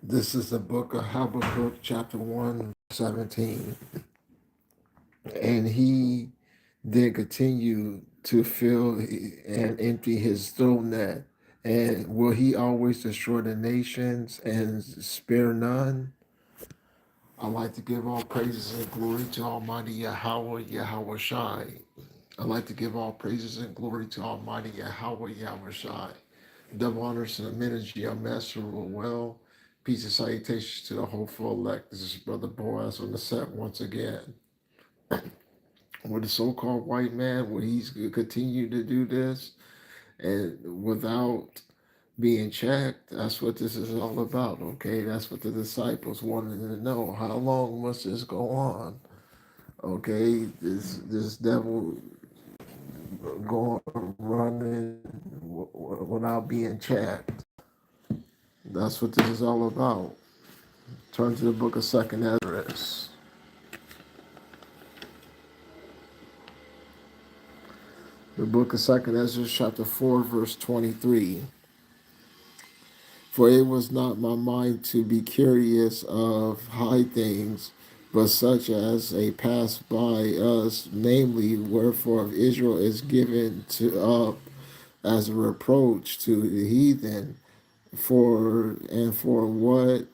This is the book of Habakkuk, chapter 1, 17. And he did continue to fill and empty his throne net. And will he always destroy the nations and spare none? I like to give all praises and glory to Almighty Yahweh, Yahweh Shai. I like to give all praises and glory to Almighty Yahweh, Yahweh Shai. Double honors to the ministry of Master Well. Peace and salutations to the hopeful elect. This is Brother Boaz on the set once again. With the so-called white man, will he continue to do this and without being checked? That's what this is all about, okay? That's what the disciples wanted to know. How long must this go on? Okay, this devil going running without being checked. That's what this is all about. Turn to the book of Second Esdras. The book of Second Esdras, chapter 4, verse 23. For it was not my mind to be curious of high things, but such as a pass by us, namely, wherefore Israel is given to up as a reproach to the heathen, for what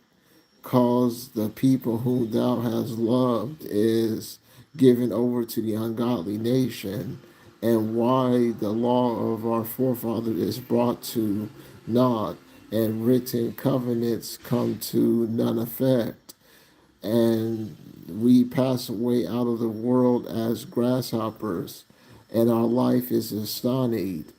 cause the people whom thou hast loved is given over to the ungodly nation, and why the law of our forefathers is brought to naught, and written covenants come to none effect, and we pass away out of the world as grasshoppers, and our life is astonished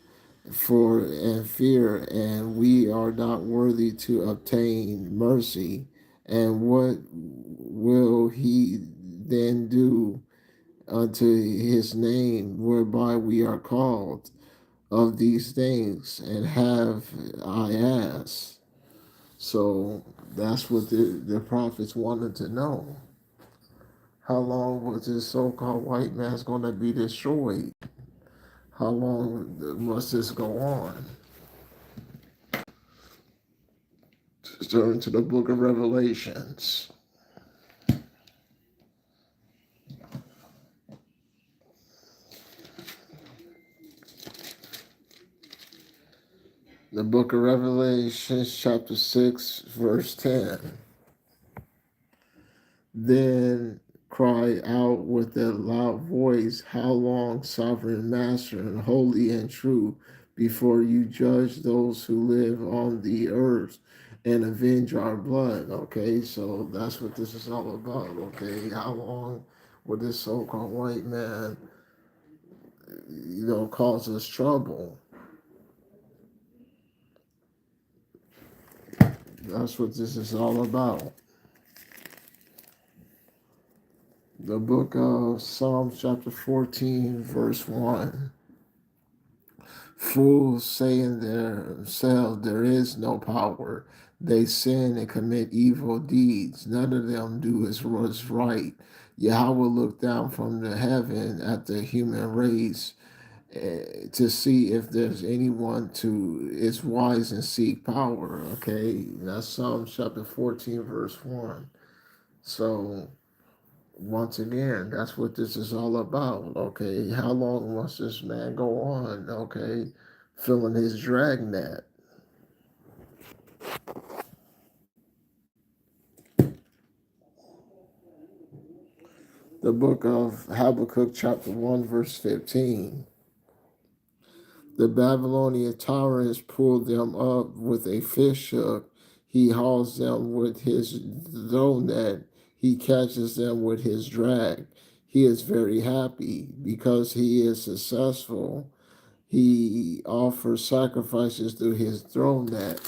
for and fear, and we are not worthy to obtain mercy. And what will he then do unto his name, whereby we are called of these things? And have I asked? So that's what the prophets wanted to know. How long was this so-called white man's going to be destroyed? How long must this go on? Turn to the book of Revelations. The book of Revelations, chapter 6, verse 10. Then cry out with a loud voice, how long, sovereign master, and holy and true, before you judge those who live on the earth and avenge our blood? Okay, so that's what this is all about. Okay, how long will this so-called white man, cause us trouble? That's what this is all about. The book of Psalms, chapter 14, verse 1. Fools say in themselves, there is no power. They sin and commit evil deeds. None of them do what's right. Yahweh looked down from the heaven at the human race to see if there's anyone to is wise and seek power. Okay, that's Psalms chapter 14, verse 1. So once again, that's what this is all about. Okay, how long must this man go on? Okay, filling his dragnet. The book of Habakkuk, chapter 1, verse 15. The Babylonian tyrants pulled them up with a fish hook. He hauls them with his throw net. He catches them with his drag. He is very happy because he is successful. He offers sacrifices through his throne net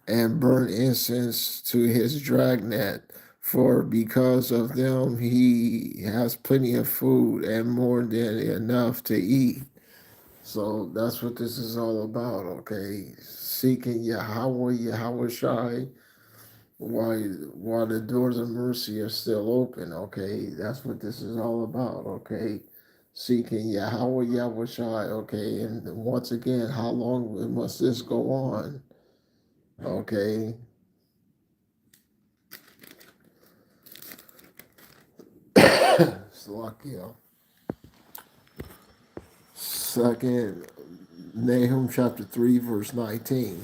and burn incense to his dragnet. For because of them he has plenty of food and more than enough to eat. So that's what this is all about, okay? Seeking Yahweh, Yahweh Shai, while the doors of mercy are still open, okay? That's what this is all about, okay? seeking Yahweh Yahushai, okay? And once again, how long must this go on? Okay. Salakia. Second, Nahum chapter 3, verse 19.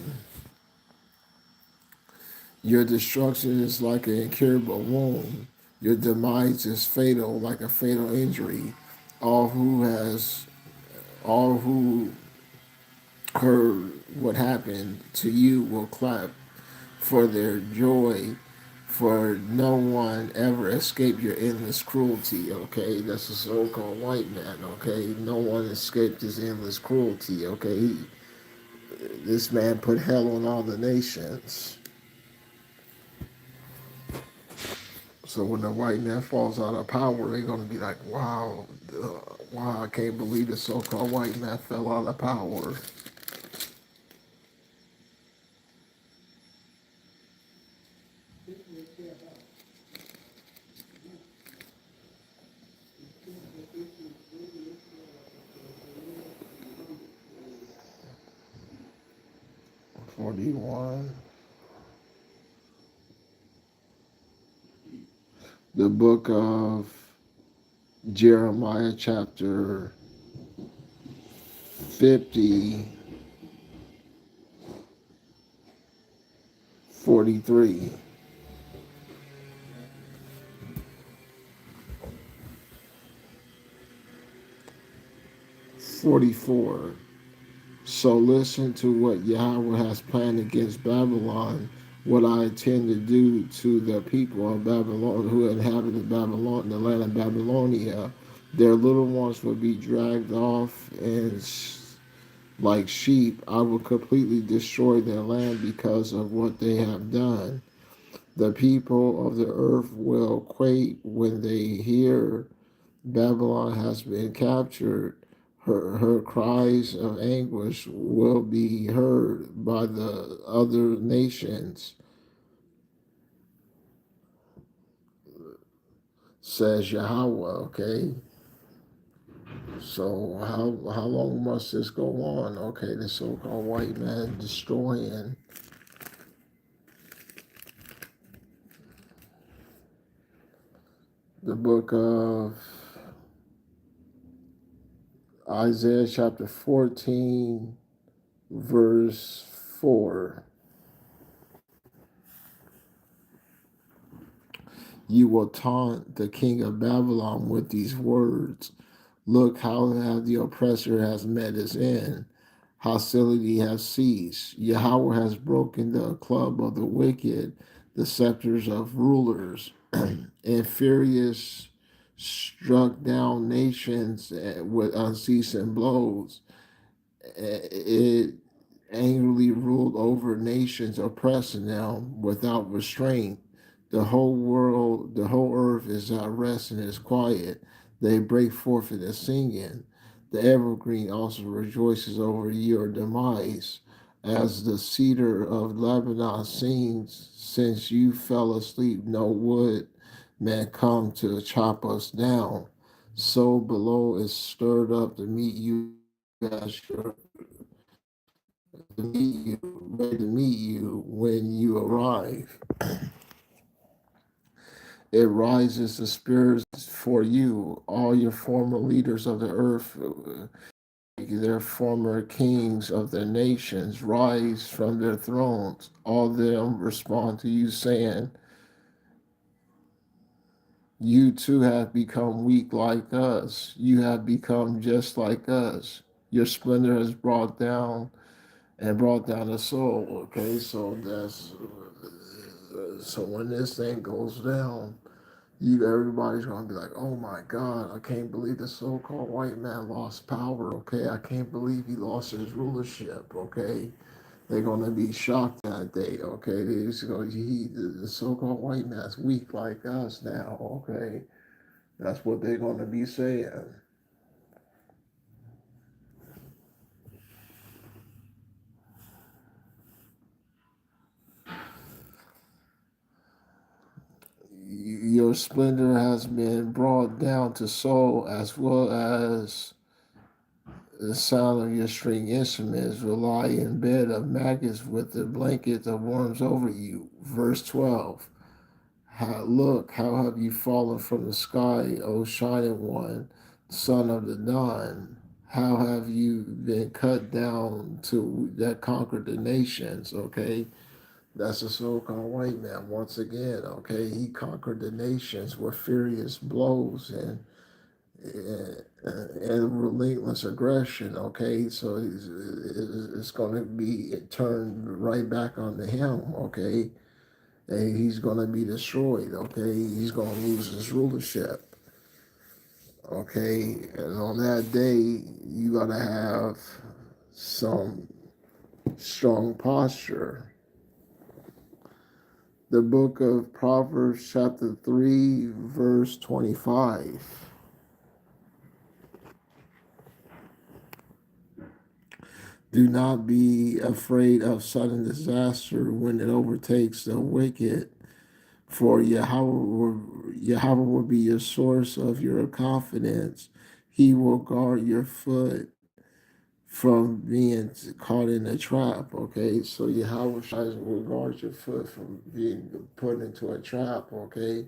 Your destruction is like an incurable wound. Your demise is fatal, like a fatal injury. All who has, all who heard what happened to you will clap for their joy, for no one ever escaped your endless cruelty. Okay, that's a so-called white man. Okay, no one escaped his endless cruelty. Okay, this man put hell on all the nations. So when the white man falls out of power, they're gonna be like, "Wow, wow! I can't believe the so-called white man fell out of power." 41. The book of Jeremiah, chapter 50, 43. 44. So listen to what Yahweh has planned against Babylon, what I intend to do to the people of Babylon who inhabited Babylon, the land of Babylonia. Their little ones will be dragged off, and like sheep, I will completely destroy their land because of what they have done. The people of the earth will quake when they hear Babylon has been captured. Her cries of anguish will be heard by the other nations, says Yahweh. Okay, so how long must this go on? Okay, the so-called white man destroying the book of Isaiah chapter 14, verse 4. You will taunt the king of Babylon with these words. Look how the oppressor has met his end. Hostility has ceased. Yahweh has broken the club of the wicked, the scepters of rulers, and furious struck down nations with unceasing blows. It angrily ruled over nations, oppressing them without restraint. The whole world, the whole earth is at rest and is quiet. They break forth in singing. The evergreen also rejoices over your demise, as the cedar of Lebanon sings. Since you fell asleep, no wood man come to chop us down. So below is stirred up to meet you as your ready to meet you when you arrive. It rises the spirits for you, all your former leaders of the earth, their former kings of their nations, rise from their thrones. All of them respond to you, saying, you too have become weak like us. You have become just like us. Your splendor has brought down the soul. Okay, so that's so when this thing goes down, everybody's gonna be like, oh my God, I can't believe the so-called white man lost power. Okay, I can't believe he lost his rulership. Okay, they're gonna be shocked that day. Okay, the so-called white man's weak like us now. Okay, that's what they're gonna be saying. Your splendor has been brought down to Seoul, as well as the sound of your string instruments will lie in bed of maggots with the blanket of worms over you. Verse 12. Look, how have you fallen from the sky, O shining one, son of the dawn? How have you been cut down to that conquered the nations? Okay, that's the so-called white man once again. Okay, he conquered the nations with furious blows and relentless aggression. Okay, so it's going to be turned right back onto him. Okay, and he's going to be destroyed. Okay, he's going to lose his rulership. Okay, and on that day, you got to have some strong posture. The book of Proverbs, chapter 3, verse 25. Do not be afraid of sudden disaster when it overtakes the wicked, for Yahweh will be your source of your confidence. He will guard your foot from being caught in a trap. Okay, so Yahweh will guard your foot from being put into a trap. Okay,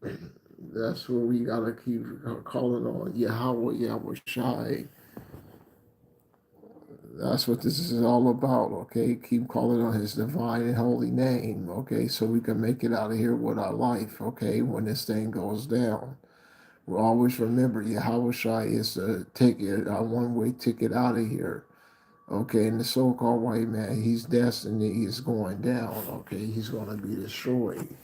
that's what we gotta keep calling on Yahweh Shai. That's what this is all about, okay? Keep calling on his divine and holy name, okay? So we can make it out of here with our life, okay? When this thing goes down. We'll always remember Yahweh Shai is the ticket, our one-way ticket out of here, okay? And the so-called white man, he's destiny is going down, okay? He's going to be destroyed.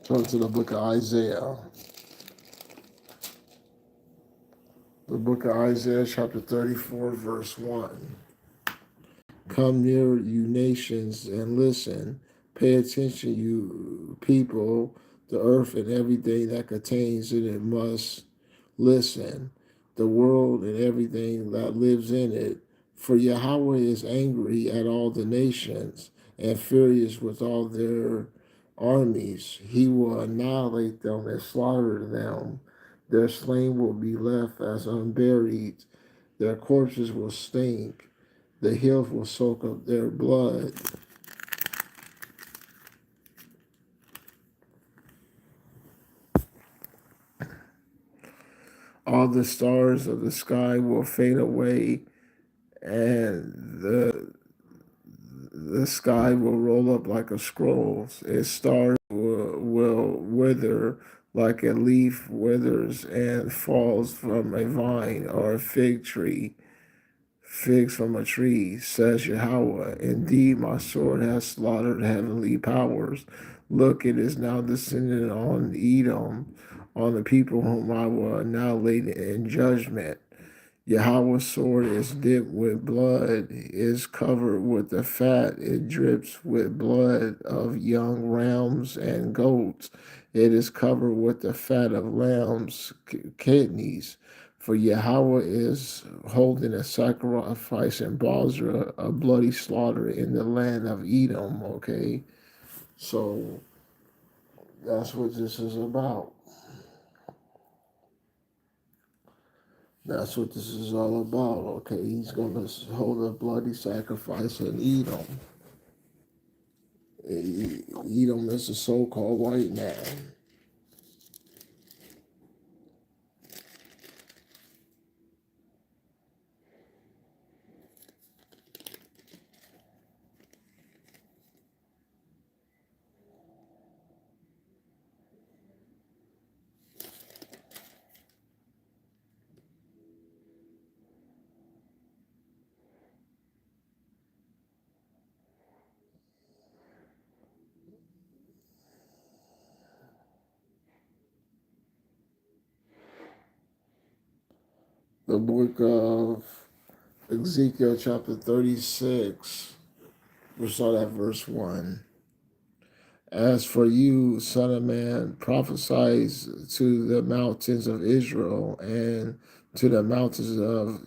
Turn to the book of Isaiah. The book of Isaiah, chapter 34, verse 1. Come near, you nations, and listen. Pay attention, you people. The earth and everything that contains it must listen. The world and everything that lives in it. For Yahweh is angry at all the nations and furious with all their armies. He will annihilate them and slaughter them. Their slain will be left as unburied. Their corpses will stink. The hills will soak up their blood. All the stars of the sky will fade away, and the sky will roll up like a scroll. Its stars will wither like a leaf withers and falls from a vine or a fig tree. Figs from a tree, says Yahweh. Indeed, my sword has slaughtered heavenly powers. Look, it is now descended on Edom, on the people whom I will annihilate in judgment. Yahweh's sword is dipped with blood, is covered with the fat, it drips with blood of young rams and goats. It is covered with the fat of lambs' kidneys. For Yahweh is holding a sacrifice in Bozrah, a bloody slaughter in the land of Edom, okay? So that's what this is about. That's what this is all about, okay? He's going to hold a bloody sacrifice in Edom. Edom is a so-called white man. The book of Ezekiel chapter 36, we'll start at verse 1. As for you, son of man, prophesy to the mountains of Israel and to the mountains of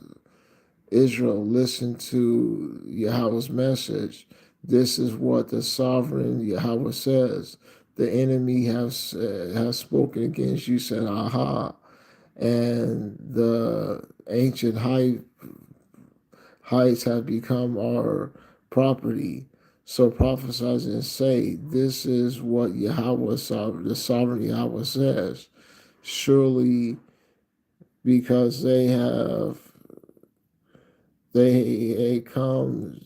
Israel. Listen to Yahweh's message. This is what the sovereign Yahweh says. The enemy has spoken against you, said, Aha, and the ancient heights have become our property. So prophesy and say, this is what Yahweh, the sovereign Yahweh says. Surely because they come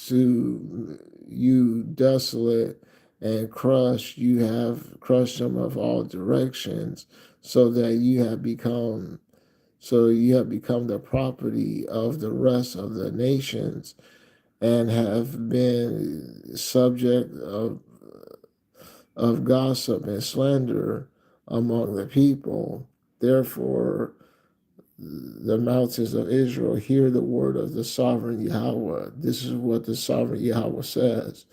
to you desolate and crushed, you have crushed them of all directions, so that you have become the property of the rest of the nations, and have been subject of gossip and slander among the people. Therefore, the mountains of Israel hear the word of the sovereign Yahweh. This is what the sovereign Yahweh says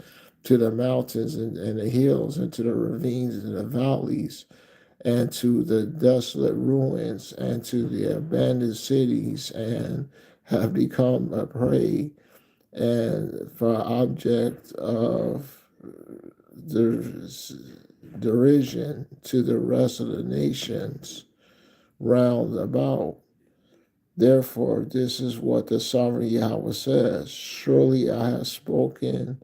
to the mountains and the hills, and to the ravines and the valleys, and to the desolate ruins, and to the abandoned cities, and have become a prey and for object of derision to the rest of the nations round about. Therefore, this is what the sovereign Yahweh says. Surely I have spoken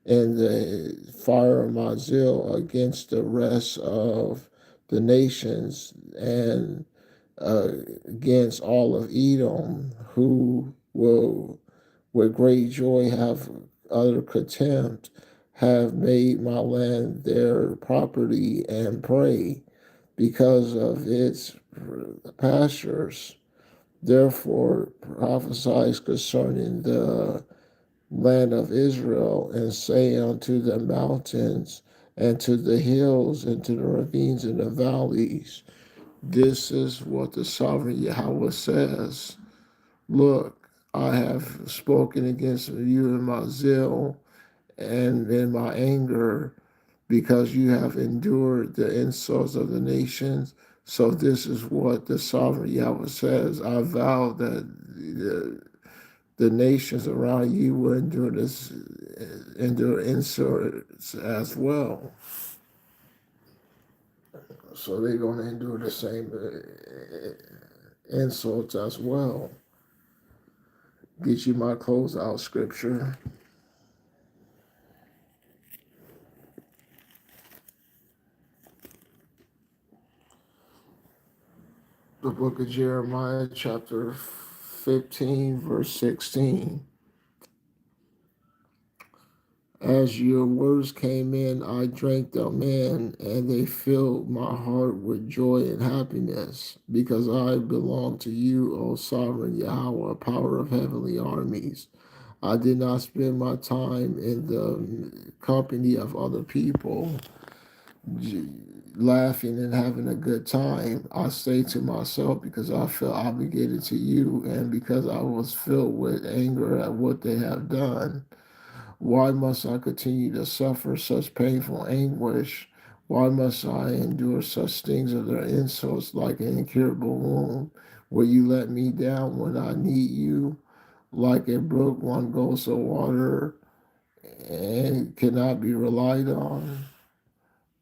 in the fire of my zeal against the rest of the nations, and against all of Edom, who will with great joy have utter contempt, have made my land their property and prey because of its pastures. Therefore prophesy concerning the land of Israel, and say unto the mountains, and to the hills, and to the ravines and the valleys, this is what the sovereign Yahweh says. Look, I have spoken against you in my zeal and in my anger, because you have endured the insults of the nations. So this is what the sovereign Yahweh says. I vow that the nations around you will endure insults as well. So they're going to endure the same insults as well. Get you my closeout scripture. The book of Jeremiah, chapter 15, verse 16. As your words came in, I drank them in, and they filled my heart with joy and happiness, because I belong to you, O sovereign Yahweh, power of heavenly armies. I did not spend my time in the company of other people, laughing and having a good time. I stayed to myself because I felt obligated to you, and because I was filled with anger at what they have done. Why must I continue to suffer such painful anguish? Why must I endure such things of their insults like an incurable wound? Will you let me down when I need you? Like a brook, one goes of water and cannot be relied on.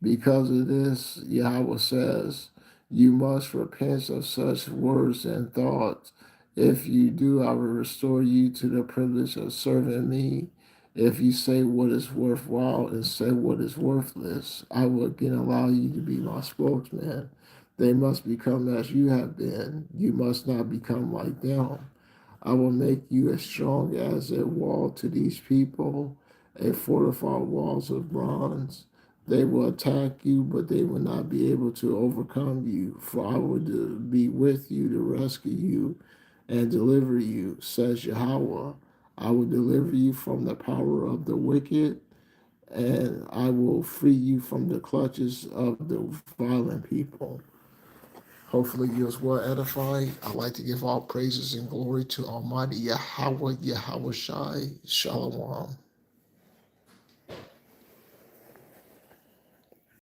Because of this, Yahweh says, you must repent of such words and thoughts. If you do, I will restore you to the privilege of serving me. If you say what is worthwhile and say what is worthless, I will again allow you to be my spokesman. They must become as you have been. You must not become like them. I will make you as strong as a wall to these people, a fortified walls of bronze. They will attack you, but they will not be able to overcome you, for I will be with you to rescue you and deliver you, says Yahweh. I will deliver you from the power of the wicked, and I will free you from the clutches of the violent people. Hopefully you was well edified. I'd like to give all praises and glory to Almighty Yahweh, Yahweh Shai. Shalom.